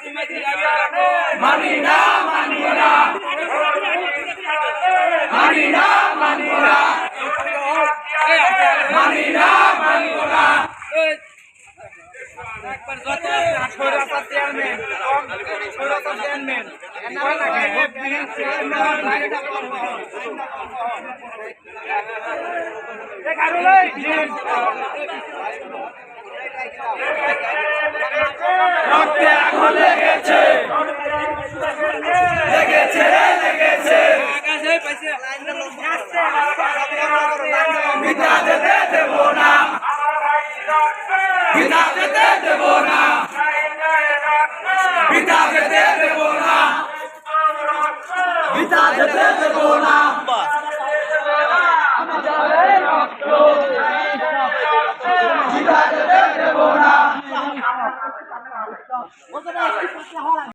মানি না মানি না মানি না মানি না মানি না মানি না একবার যত সৌরাতা চেয়ারম্যান সৌরাতা চেয়ারম্যান রক্তে আগুন লেগেছে লেগেছে লেগেছে বিনা যেতে দেব না বিনা যেতে দেব না বিনা যেতে দেব না বিনা যেতে দেব না বিনা যেতে দেব না